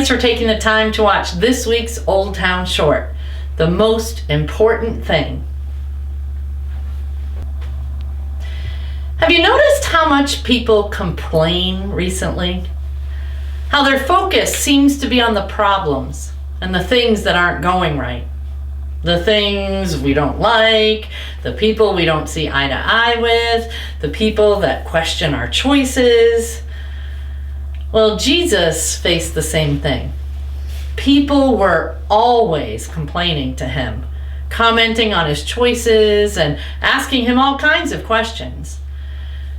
Thanks for taking the time to watch this week's Oldtown Short, the most important thing. Have you noticed how much people complain recently? How their focus seems to be on the problems and the things that aren't going right. The things we don't like, the people we don't see eye to eye with, the people that question our choices. Well, Jesus faced the same thing. People were always complaining to him, commenting on his choices and asking him all kinds of questions.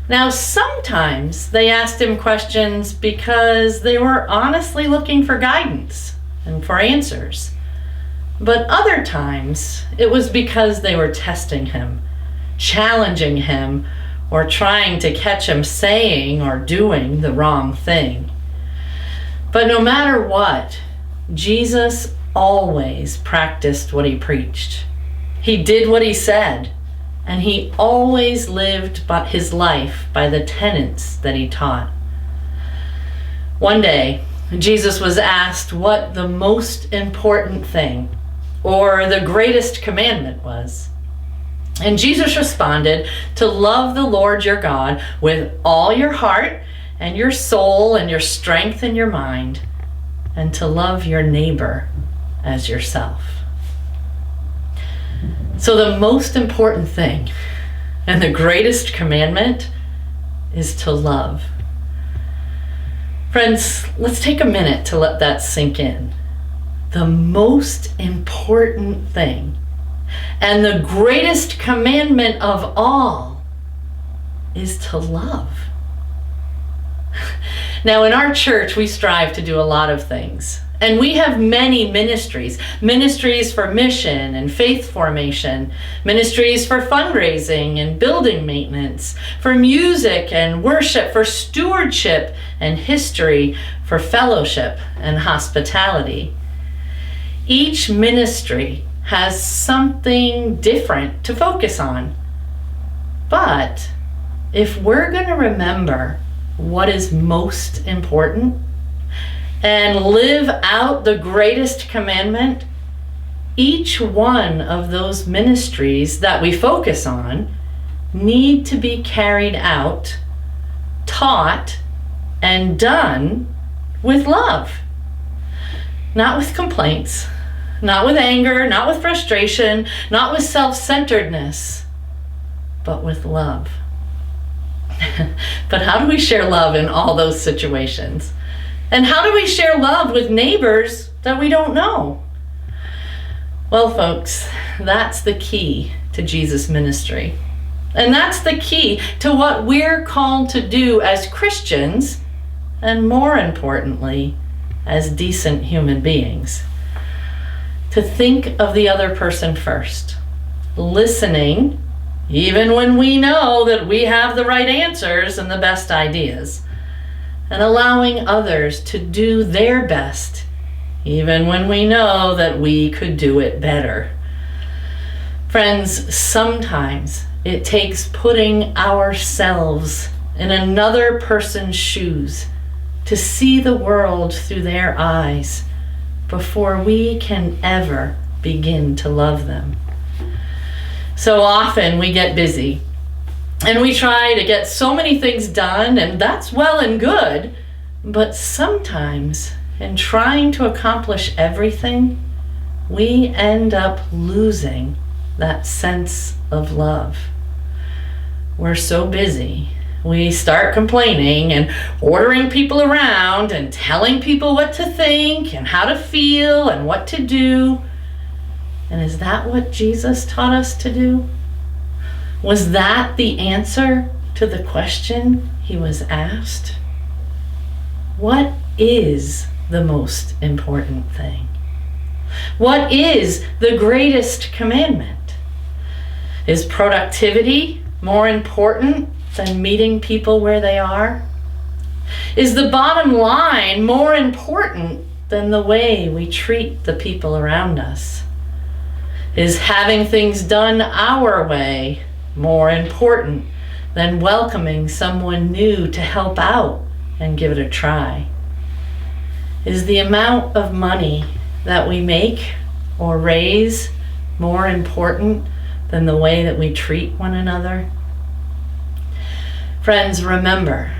Now, sometimes they asked him questions because they were honestly looking for guidance and for answers. But other times, it was because they were testing him, challenging him, or trying to catch him saying or doing the wrong thing. But no matter what, Jesus always practiced what he preached. He did what he said. And he always lived his life by the tenets that he taught. One day, Jesus was asked what the most important thing or the greatest commandment was. And Jesus responded, to love the Lord your God with all your heart and your soul and your strength and your mind, and to love your neighbor as yourself. So the most important thing and the greatest commandment is to love. Friends, let's take a minute to let that sink in. The most important thing and the greatest commandment of all is to love. Now, in our church, we strive to do a lot of things. And we have many ministries for mission and faith formation, ministries for fundraising and building maintenance, for music and worship, for stewardship and history, for fellowship and hospitality. Each ministry has something different to focus on. But if we're going to remember what is most important, and live out the greatest commandment, each one of those ministries that we focus on need to be carried out, taught, and done with love. Not with complaints, not with anger, not with frustration, not with self-centeredness, but with love. But how do we share love in all those situations? And how do we share love with neighbors that we don't know? Well, folks, that's the key to Jesus' ministry. And that's the key to what we're called to do as Christians, and more importantly, as decent human beings. To think of the other person first, listening, even when we know that we have the right answers and the best ideas, and allowing others to do their best, even when we know that we could do it better. Friends, sometimes it takes putting ourselves in another person's shoes to see the world through their eyes before we can ever begin to love them. So often we get busy and we try to get so many things done, and that's well and good, but sometimes in trying to accomplish everything, we end up losing that sense of love. We're so busy, we start complaining and ordering people around and telling people what to think and how to feel and what to do. And is that what Jesus taught us to do? Was that the answer to the question he was asked? What is the most important thing? What is the greatest commandment? Is productivity more important than meeting people where they are? Is the bottom line more important than the way we treat the people around us? Is having things done our way more important than welcoming someone new to help out and give it a try? Is the amount of money that we make or raise more important than the way that we treat one another? Friends, remember,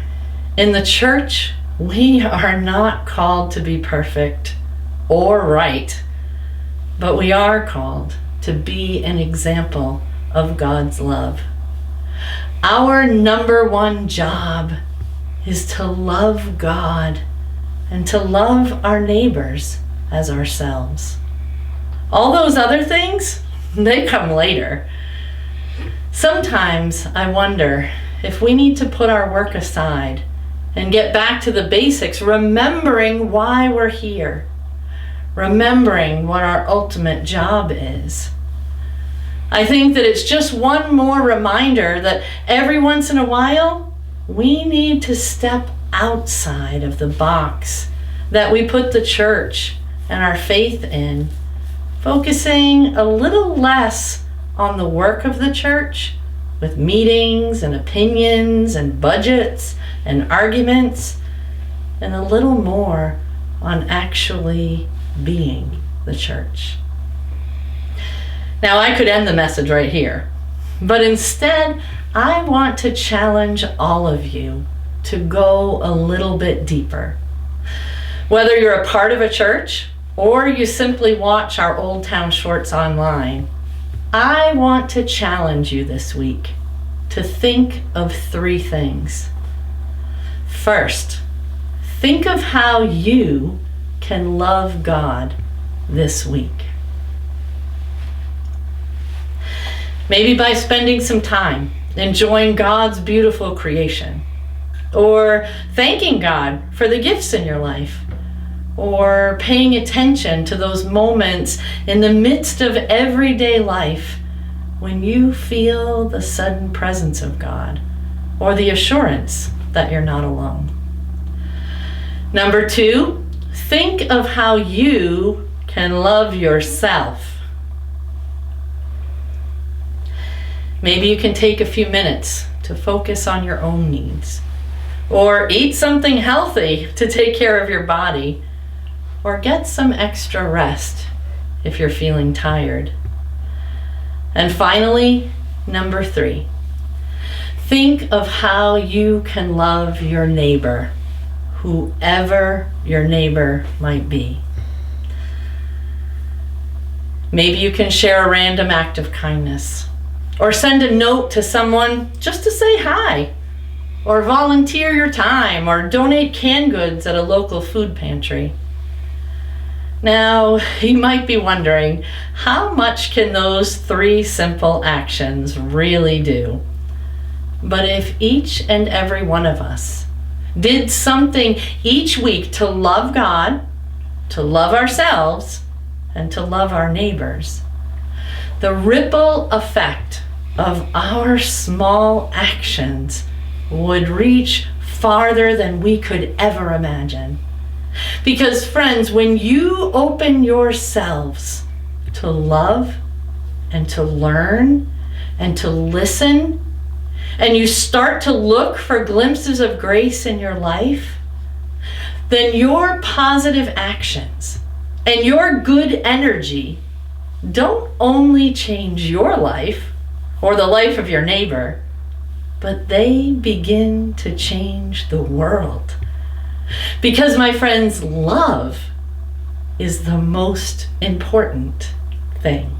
in the church, we are not called to be perfect or right, but we are called to be an example of God's love. Our number one job is to love God and to love our neighbors as ourselves. All those other things, they come later. Sometimes I wonder if we need to put our work aside and get back to the basics, remembering why we're here, remembering what our ultimate job is. I think that it's just one more reminder that every once in a while, we need to step outside of the box that we put the church and our faith in, focusing a little less on the work of the church with meetings and opinions and budgets and arguments, and a little more on actually being the church. Now, I could end the message right here, but instead, I want to challenge all of you to go a little bit deeper. Whether you're a part of a church or you simply watch our Oldtown shorts online, I want to challenge you this week to think of 3 things. First, think of how you can love God this week. Maybe by spending some time enjoying God's beautiful creation, or thanking God for the gifts in your life, or paying attention to those moments in the midst of everyday life when you feel the sudden presence of God, or the assurance that you're not alone. Number 2, think of how you can love yourself. Maybe you can take a few minutes to focus on your own needs, or eat something healthy to take care of your body, or get some extra rest if you're feeling tired. And finally, number 3, think of how you can love your neighbor, whoever your neighbor might be. Maybe you can share a random act of kindness, or send a note to someone just to say hi, or volunteer your time, or donate canned goods at a local food pantry. Now, you might be wondering, how much can those 3 simple actions really do? But if each and every one of us did something each week to love God, to love ourselves, and to love our neighbors, the ripple effect of our small actions would reach farther than we could ever imagine. Because friends, when you open yourselves to love and to learn and to listen, and you start to look for glimpses of grace in your life, then your positive actions and your good energy don't only change your life or the life of your neighbor, but they begin to change the world. Because, my friends, love is the most important thing.